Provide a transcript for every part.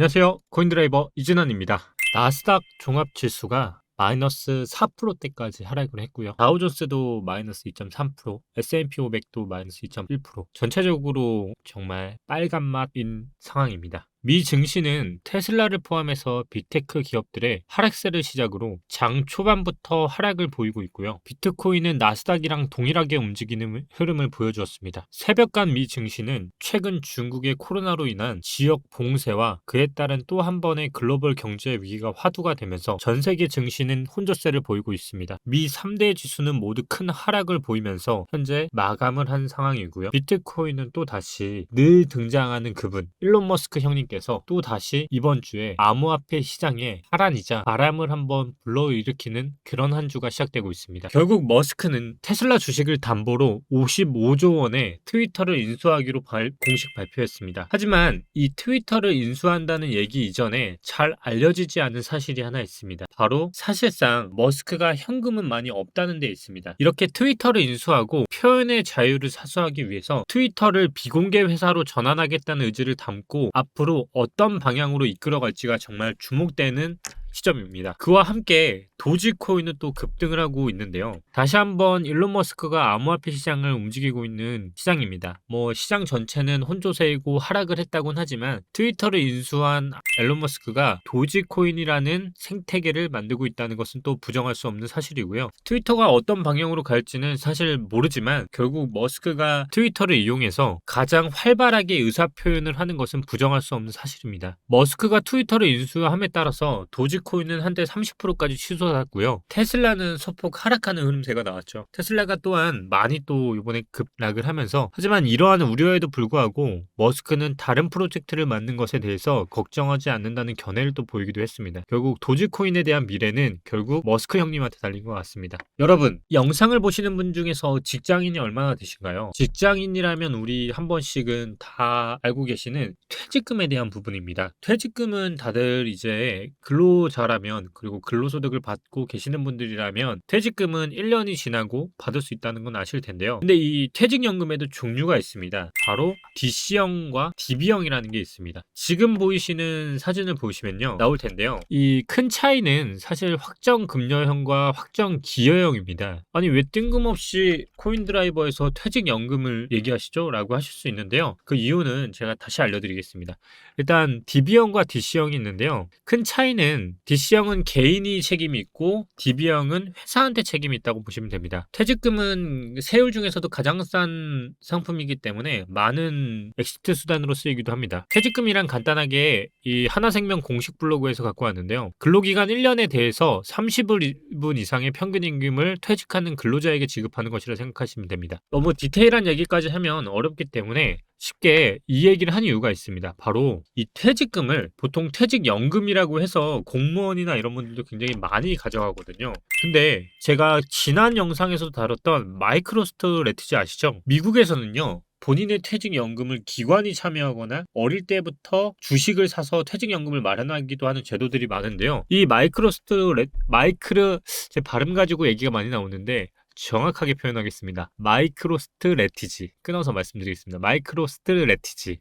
안녕하세요. 코인드라이버 이진환입니다. 나스닥 종합지수가 마이너스 4%대까지 하락을 했고요. 다우존스도 마이너스 2.3%, S&P 500도 마이너스 2.1%. 전체적으로 정말 빨간맛인 상황입니다. 미 증시는 테슬라를 포함해서 빅테크 기업들의 하락세를 시작으로 장 초반부터 하락을 보이고 있고요. 비트코인은 나스닥이랑 동일하게 움직이는 흐름을 보여주었습니다. 새벽간 미 증시는 최근 중국의 코로나로 인한 지역 봉쇄와 그에 따른 또 한 번의 글로벌 경제 위기가 화두가 되면서 전 세계 증시는 혼조세를 보이고 있습니다. 미 3대 지수는 모두 큰 하락을 보이면서 현재 마감을 한 상황이고요. 비트코인은 또 다시 늘 등장하는 그분 일론 머스크 형님께서 또 다시 이번 주에 암호화폐 시장에 파란이자 바람을 한번 불러일으키는 그런 한 주가 시작되고 있습니다. 결국 머스크는 테슬라 주식을 담보로 55조 원의 트위터를 인수하기로 공식 발표했습니다. 하지만 이 트위터를 인수한다는 얘기 이전에 잘 알려지지 않은 사실이 하나 있습니다. 바로 사실상 머스크가 현금은 많이 없다는 데 있습니다. 이렇게 트위터를 인수하고 표현의 자유를 사수하기 위해서 트위터를 비공개 회사로 전환하겠다는 의지를 담고 앞으로 어떤 방향으로 이끌어갈지가 정말 주목되는 시점입니다. 그와 함께 도지코인은 또 급등을 하고 있는데요. 다시 한번 일론 머스크가 암호화폐 시장을 움직이고 있는 시장입니다. 시장 전체는 혼조세이고 하락을 했다곤 하지만 트위터를 인수한 일론 머스크가 도지코인이라는 생태계를 만들고 있다는 것은 또 부정할 수 없는 사실이고요. 트위터가 어떤 방향으로 갈지는 사실 모르지만 결국 머스크가 트위터를 이용해서 가장 활발하게 의사표현을 하는 것은 부정할 수 없는 사실입니다. 머스크가 트위터를 인수함에 따라서 도지코인은 한때 30%까지 취소했고요. 테슬라는 소폭 하락하는 흐름세가 나왔죠. 테슬라가 또한 많이 또 이번에 급락을 하면서 하지만 이러한 우려에도 불구하고 머스크는 다른 프로젝트를 만든 것에 대해서 걱정하지 않는다는 견해를 또 보이기도 했습니다. 결국 도지코인에 대한 미래는 결국 머스크 형님한테 달린 것 같습니다. 여러분, 영상을 보시는 분 중에서 직장인이 얼마나 되신가요? 직장인이라면 우리 한 번씩은 다 알고 계시는 퇴직금에 대한 부분입니다. 퇴직금은 다들 이제 근로자라면 그리고 근로소득을 받고 계시는 분들이라면 퇴직금은 1년이 지나고 받을 수 있다는 건 아실 텐데요. 근데 이 퇴직연금에도 종류가 있습니다. 바로 DC형과 DB형이라는 게 있습니다. 지금 보이시는 사진을 보시면요. 나올 텐데요. 이 큰 차이는 사실 확정금여형과 확정기여형입니다. 아니 왜 뜬금없이 코인드라이버에서 퇴직연금을 얘기하시죠? 라고 하실 수 있는데요. 그 이유는 제가 다시 알려드리겠습니다. 일단 DB형과 DC형이 있는데요. 큰 차이는 DC형은 개인이 책임이 있고 DB형은 회사한테 책임이 있다고 보시면 됩니다. 퇴직금은 세율 중에서도 가장 싼 상품이기 때문에 많은 엑시트 수단으로 쓰이기도 합니다. 퇴직금이란 간단하게 이 하나생명 공식 블로그에서 갖고 왔는데요. 근로기간 1년에 대해서 30분 이상의 평균 임금을 퇴직하는 근로자에게 지급하는 것이라 생각하시면 됩니다. 너무 디테일한 얘기까지 하면 어렵기 때문에 쉽게 이 얘기를 한 이유가 있습니다. 바로 이 퇴직금을 보통 퇴직연금이라고 해서 공무원이나 이런 분들도 굉장히 많이 가져가거든요. 근데 제가 지난 영상에서도 다뤘던 마이크로스트래티지 아시죠? 미국에서는요. 본인의 퇴직연금을 기관이 참여하거나 어릴 때부터 주식을 사서 퇴직연금을 마련하기도 하는 제도들이 많은데요. 이 제 발음 가지고 얘기가 많이 나오는데 정확하게 표현하겠습니다. 마이크로스트래티지. 끊어서 말씀드리겠습니다. 마이크로스트래티지.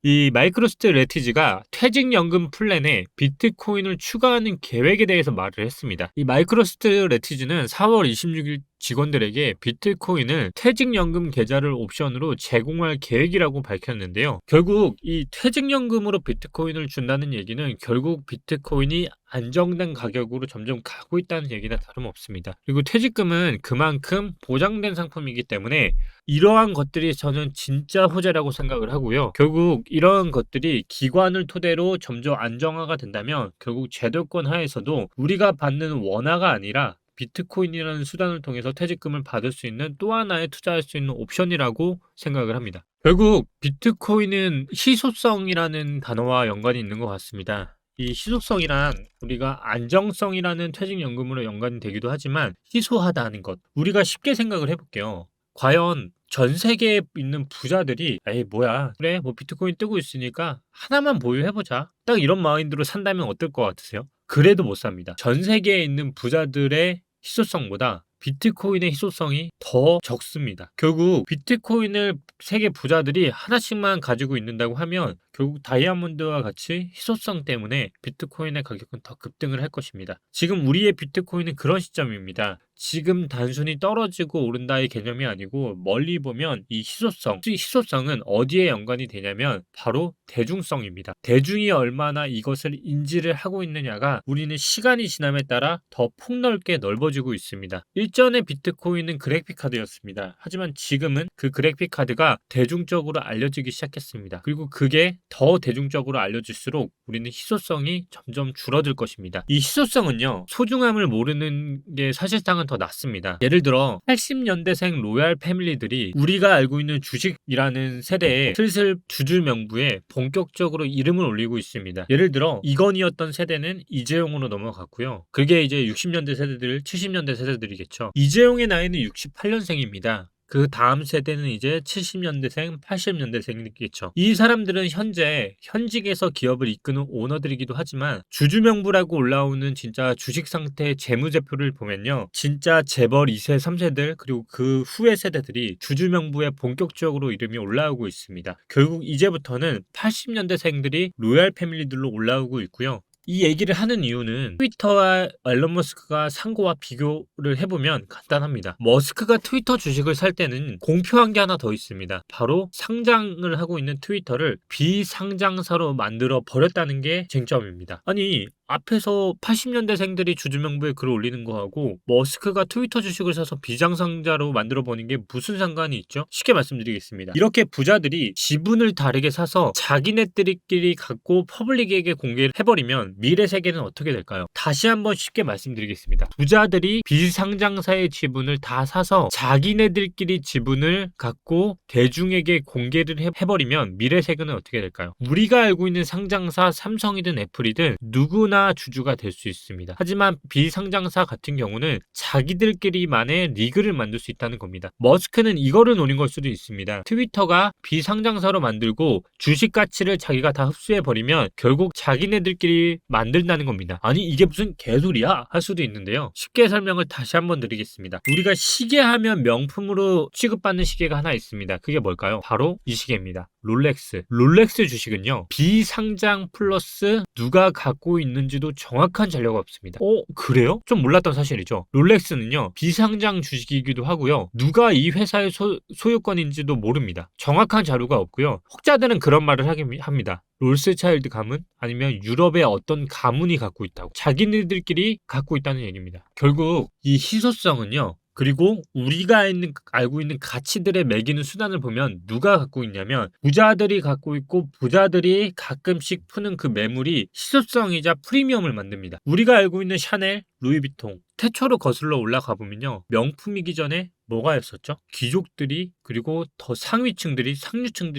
이 마이크로스트래티지가 퇴직연금 플랜에 비트코인을 추가하는 계획에 대해서 말을 했습니다. 이 마이크로스트래티지는 4월 26일 직원들에게 비트코인을 퇴직연금 계좌를 옵션으로 제공할 계획이라고 밝혔는데요. 결국 이 퇴직연금으로 비트코인을 준다는 얘기는 결국 비트코인이 안정된 가격으로 점점 가고 있다는 얘기나 다름없습니다. 그리고 퇴직금은 그만큼 보장된 상품이기 때문에 이러한 것들이 저는 진짜 호재라고 생각을 하고요. 결국 이러한 것들이 기관을 토대로 점점 안정화가 된다면 결국 제도권 하에서도 우리가 받는 원화가 아니라 비트코인이라는 수단을 통해서 퇴직금을 받을 수 있는 또 하나의 투자할 수 있는 옵션이라고 생각을 합니다. 결국 비트코인은 희소성이라는 단어와 연관이 있는 것 같습니다. 이 희소성이란 우리가 안정성이라는 퇴직연금으로 연관이 되기도 하지만 희소하다는 것. 우리가 쉽게 생각을 해볼게요. 과연 전 세계에 있는 부자들이 에이 뭐야 그래 뭐 비트코인 뜨고 있으니까 하나만 보유해보자 딱 이런 마인드로 산다면 어떨 것 같으세요? 그래도 못 삽니다. 전 세계에 있는 부자들의 희소성보다 비트코인의 희소성이 더 적습니다. 결국 비트코인을 세계 부자들이 하나씩만 가지고 있는다고 하면 결국 다이아몬드와 같이 희소성 때문에 비트코인의 가격은 더 급등을 할 것입니다. 지금 우리의 비트코인은 그런 시점입니다. 지금 단순히 떨어지고 오른다의 개념이 아니고 멀리 보면 이 희소성은 어디에 연관이 되냐면 바로 대중성입니다. 대중이 얼마나 이것을 인지를 하고 있느냐가 우리는 시간이 지남에 따라 더 폭넓게 넓어지고 있습니다. 일전에 비트코인은 그래픽카드였습니다. 하지만 지금은 그 그래픽카드가 대중적으로 알려지기 시작했습니다. 그리고 그게 더 대중적으로 알려질수록 우리는 희소성이 점점 줄어들 것입니다. 이 희소성은요, 소중함을 모르는 게 사실상은 더 낫습니다. 예를 들어 80년대생 로얄 패밀리들이 우리가 알고 있는 주식이라는 세대에 슬슬 주주명부에 본격적으로 이름을 올리고 있습니다. 예를 들어 이건희였던 세대는 이재용으로 넘어갔고요. 그게 이제 60년대 세대들, 70년대 세대들이겠죠. 이재용의 나이는 68년생입니다. 그 다음 세대는 이제 70년대생, 80년대생이겠죠. 이 사람들은 현재 현직에서 기업을 이끄는 오너들이기도 하지만 주주명부라고 올라오는 진짜 주식 상태의 재무제표를 보면요, 진짜 재벌 2세, 3세들 그리고 그 후의 세대들이 주주명부에 본격적으로 이름이 올라오고 있습니다. 결국 이제부터는 80년대생들이 로얄 패밀리들로 올라오고 있고요. 이 얘기를 하는 이유는 트위터와 앨런 머스크가 산 거와 비교를 해보면 간단합니다. 머스크가 트위터 주식을 살 때는 공표한 게 하나 더 있습니다. 바로 상장을 하고 있는 트위터를 비상장사로 만들어 버렸다는 게 쟁점입니다. 아니, 앞에서 80년대생들이 주주명부에 글을 올리는 거하고 머스크가 트위터 주식을 사서 비상상자로 만들어버린 게 무슨 상관이 있죠? 쉽게 말씀드리겠습니다. 이렇게 부자들이 지분을 다르게 사서 자기네들끼리 갖고 퍼블릭에게 공개를 해버리면 미래 세계는 어떻게 될까요? 다시 한번 쉽게 말씀드리겠습니다. 부자들이 비상장사의 지분을 다 사서 자기네들끼리 지분을 갖고 대중에게 공개를 해버리면 미래 세계는 어떻게 될까요? 우리가 알고 있는 상장사 삼성이든 애플이든 누구나 주주가 될 수 있습니다. 하지만 비상장사 같은 경우는 자기들끼리만의 리그를 만들 수 있다는 겁니다. 머스크는 이거를 노린 걸 수도 있습니다. 트위터가 비상장사로 만들고 주식 가치를 자기가 다 흡수해버리면 결국 자기네들끼리 만든다는 겁니다. 아니, 이게 무슨 개소리야? 할 수도 있는데요. 쉽게 설명을 다시 한번 드리겠습니다. 우리가 시계 하면 명품으로 취급받는 시계가 하나 있습니다. 그게 뭘까요? 바로 이 시계입니다. 롤렉스 주식은요, 비상장 플러스 누가 갖고 있는지도 정확한 자료가 없습니다. 그래요? 좀 몰랐던 사실이죠. 롤렉스는요, 비상장 주식이기도 하고요, 누가 이 회사의 소유권인지도 모릅니다. 정확한 자료가 없고요. 혹자들은 그런 말을 합니다. 롤스차일드 가문 아니면 유럽의 어떤 가문이 갖고 있다고, 자기네들끼리 갖고 있다는 얘기입니다. 결국 이 희소성은요, 그리고 우리가 알고 있는 가치들의 매기는 수단을 보면 누가 갖고 있냐면 부자들이 갖고 있고, 부자들이 가끔씩 푸는 그 매물이 희소성이자 프리미엄을 만듭니다. 우리가 알고 있는 샤넬, 루이비통, 태초로 거슬러 올라가 보면요, 명품이기 전에 뭐가 였었죠? 귀족들이, 그리고 더 상류층들이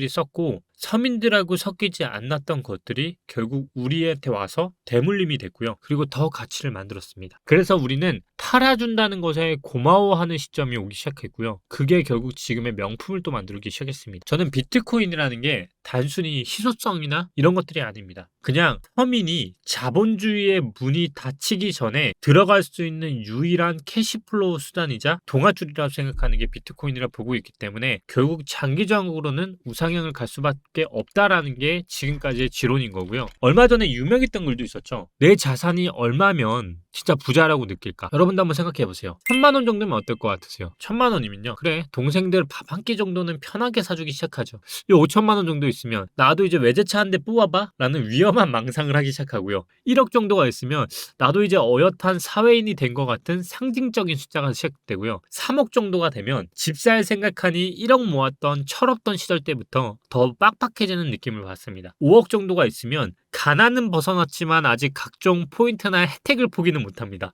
썼고, 서민들하고 섞이지 않았던 것들이 결국 우리한테 와서 대물림이 됐고요. 그리고 더 가치를 만들었습니다. 그래서 우리는 팔아준다는 것에 고마워하는 시점이 오기 시작했고요. 그게 결국 지금의 명품을 또 만들기 시작했습니다. 저는 비트코인이라는 게 단순히 희소성이나 이런 것들이 아닙니다. 그냥 서민이 자본주의의 문이 닫히기 전에 들어갈 수 있는 유일한 캐시플로우 수단이자 동아줄이라고 생각하는 게 비트코인이라 보고 있기 때문에 결국 장기적으로는 우상향을 갈 수밖에 없다라는 게 지금까지의 지론인 거고요. 얼마 전에 유명했던 글도 있었죠. 내 자산이 얼마면 진짜 부자라고 느낄까? 여러분도 한번 생각해보세요. 1000만 원 정도면 어떨 것 같으세요? 1000만 원이면요, 그래, 동생들 밥 한 끼 정도는 편하게 사주기 시작하죠. 이 5천만 원 정도 있으면 나도 이제 외제차 한 대 뽑아봐? 라는 위험한 망상을 하기 시작하고요. 1억 정도가 있으면 나도 이제 어엿한 사회인이 된 것 같은 상징적인 숫자가 시작되고요. 3억 정도가 되면 집 살 생각하니 1억 모았던 철없던 시절 때부터 더 빡빡해지는 느낌을 받습니다. 5억 정도가 있으면 가난은 벗어났지만 아직 각종 포인트나 혜택을 포기는 못합니다.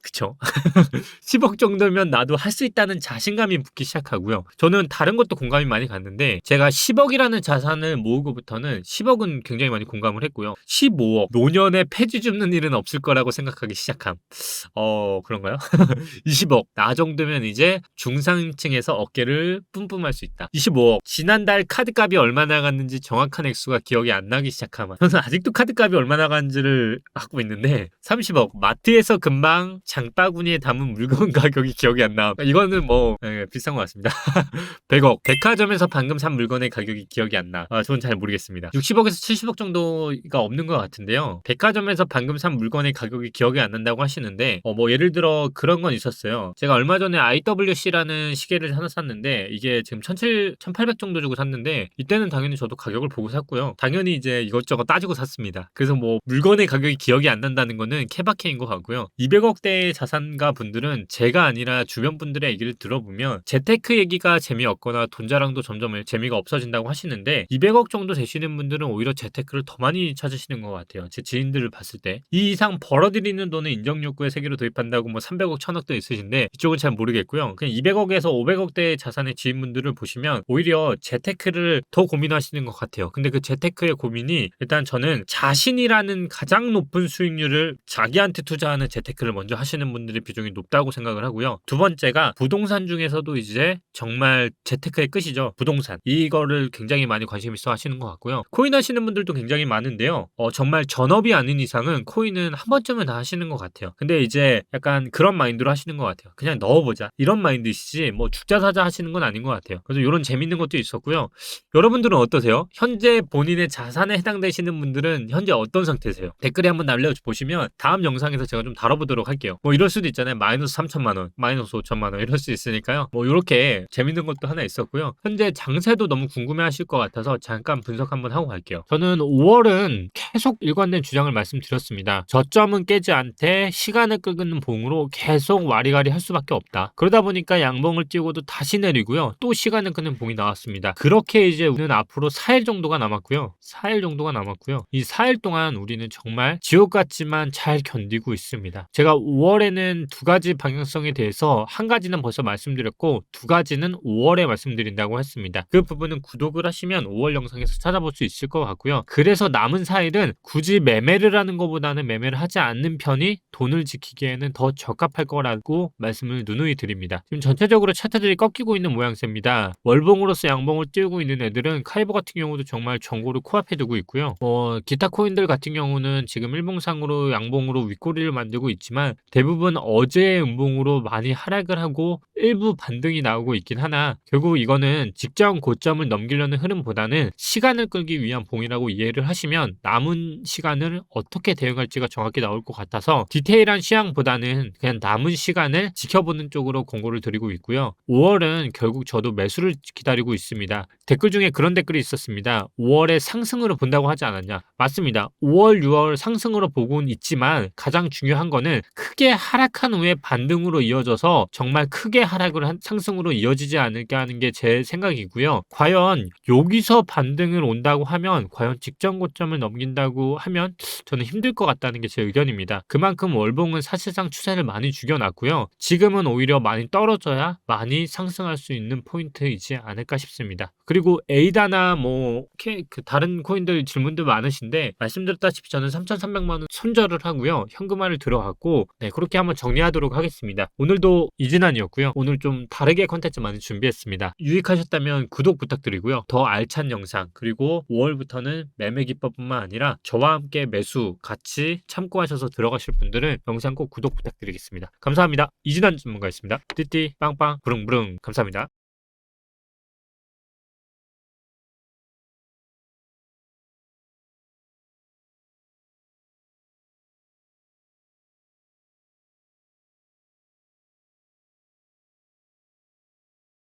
그쵸? 10억 정도면 나도 할 수 있다는 자신감이 붙기 시작하고요. 저는 다른 것도 공감이 많이 갔는데, 제가 10억이라는 자산을 모으고부터는 10억은 굉장히 많이 공감을 했고요. 15억, 노년에 폐지 줍는 일은 없을 거라고 생각하기 시작함. 그런가요? 20억, 나 정도면 이제 중상층에서 어깨를 뿜뿜할 수 있다. 25억, 지난달 카드값이 얼마 나갔는지 정확한 액수가 기억이 안 나기 시작함. 저는 아직도 카드값이 얼마 나갔는지를 갖고 있는데, 30억, 마트에서 금방 장바구니에 담은 물건 가격이 기억이 안 나. 이거는 뭐 비싼 것 같습니다. 100억. 백화점에서 방금 산 물건의 가격이 기억이 안 나. 저는 잘 모르겠습니다. 60억에서 70억 정도가 없는 것 같은데요. 백화점에서 방금 산 물건의 가격이 기억이 안 난다고 하시는데 뭐 예를 들어 그런 건 있었어요. 제가 얼마 전에 IWC라는 시계를 하나 샀는데 이게 지금 1,800 정도 주고 샀는데 이때는 당연히 저도 가격을 보고 샀고요. 당연히 이제 이것저것 따지고 샀습니다. 그래서 뭐 물건의 가격이 기억이 안 난다는 거는 케바케인 것 같고요. 200억대의 자산가 분들은 제가 아니라 주변 분들의 얘기를 들어보면 재테크 얘기가 재미없거나 돈 자랑도 점점 재미가 없어진다고 하시는데 200억 정도 되시는 분들은 오히려 재테크를 더 많이 찾으시는 것 같아요. 제 지인들을 봤을 때 이 이상 벌어들이는 돈을 인정욕구의 세계로 도입한다고 뭐 300억, 1000억도 있으신데 이쪽은 잘 모르겠고요. 그냥 200억에서 500억대 자산의 지인분들을 보시면 오히려 재테크를 더 고민하시는 것 같아요. 근데 그 재테크의 고민이 일단 저는 자신이라는 가장 높은 수익률을 자기한테 투자하는 재테크를 먼저 하시는 분들의 비중이 높다고 생각을 하고요. 두 번째가 부동산 중에서도 이제 정말 재테크의 끝이죠. 부동산. 이거를 굉장히 많이 관심 있어 하시는 것 같고요. 코인 하시는 분들도 굉장히 많은데요. 정말 전업이 아닌 이상은 코인은 한 번쯤은 다 하시는 것 같아요. 근데 이제 약간 그런 마인드로 하시는 것 같아요. 그냥 넣어보자. 이런 마인드이시지 뭐 죽자 사자 하시는 건 아닌 것 같아요. 그래서 이런 재밌는 것도 있었고요. 여러분들은 어떠세요? 현재 본인의 자산에 해당되시는 분들은 현재 어떤 상태세요? 댓글에 한번 날려보시면 다음 영상에서 제가 좀 다뤄보도록 할게요. 뭐 이럴 수도 있잖아요. 마이너스 3천만 원, 마이너스 5천만 원 이럴 수 있으니까요. 뭐 이렇게 재밌는 것도 하나 있었고요. 현재 장세도 너무 궁금해하실 것 같아서 잠깐 분석 한번 하고 갈게요. 저는 5월은 계속 일관된 주장을 말씀드렸습니다. 저점은 깨지 않되 시간을 끄는 봉으로 계속 와리가리 할 수밖에 없다. 그러다 보니까 양봉을 띄우고도 다시 내리고요. 또 시간을 끄는 봉이 나왔습니다. 그렇게 이제 우리는 앞으로 4일 정도가 남았고요. 4일 정도가 남았고요. 이 4일 동안 우리는 정말 지옥 같지만 잘 견디고 있습니다. 제가 5월에는 두 가지 방향성에 대해서 한 가지는 벌써 말씀드렸고 두 가지는 5월에 말씀드린다고 했습니다. 그 부분은 구독을 하시면 5월 영상에서 찾아볼 수 있을 것 같고요. 그래서 남은 4일은 굳이 매매를 하는 것보다는 매매를 하지 않는 편이 돈을 지키기에는 더 적합할 거라고 말씀을 누누이 드립니다. 지금 전체적으로 차트들이 꺾이고 있는 모양새입니다. 월봉으로서 양봉을 띄우고 있는 애들은 카이버 같은 경우도 정말 정고를 코앞에 두고 있고요. 기타 코인들 같은 경우는 지금 일봉상으로 양봉으로 윗꼬리를 만들고 있지만 대부분 어제의 음봉으로 많이 하락을 하고 일부 반등이 나오고 있긴 하나 결국 이거는 직전 고점을 넘기려는 흐름보다는 시간을 끌기 위한 봉이라고 이해를 하시면 남은 시간을 어떻게 대응할지가 정확히 나올 것 같아서 디테일한 시황보다는 그냥 남은 시간을 지켜보는 쪽으로 권고를 드리고 있고요. 5월은 결국 저도 매수를 기다리고 있습니다. 댓글 중에 그런 댓글이 있었습니다. 5월에 상승으로 본다고 하지 않았냐? 맞습니다. 5월, 6월 상승으로 보고는 있지만 가장 중요한 거는 크게 하락한 후에 반등으로 이어져서 정말 크게 하락을 한 상승으로 이어지지 않을까 하는 게 제 생각이고요. 과연 여기서 반등을 온다고 하면 과연 직전 고점을 넘긴다고 하면 저는 힘들 것 같다는 게 제 의견입니다. 그만큼 월봉은 사실상 추세를 많이 죽여놨고요. 지금은 오히려 많이 떨어져야 많이 상승할 수 있는 포인트이지 않을까 싶습니다. 그리고 에이다나 뭐 다른 코인들 질문도 많으신데 말씀드렸다시피 저는 3,300만 원 손절을 하고요. 현금화를 들어갔고 그렇게 한번 정리하도록 하겠습니다. 오늘도 이진환이었고요. 오늘 좀 다르게 컨텐츠 많이 준비했습니다. 유익하셨다면 구독 부탁드리고요. 더 알찬 영상 그리고 5월부터는 매매 기법뿐만 아니라 저와 함께 매수 같이 참고하셔서 들어가실 분들은 영상 꼭 구독 부탁드리겠습니다. 감사합니다. 이진환 전문가였습니다. 띠띠 빵빵 부릉부릉 감사합니다.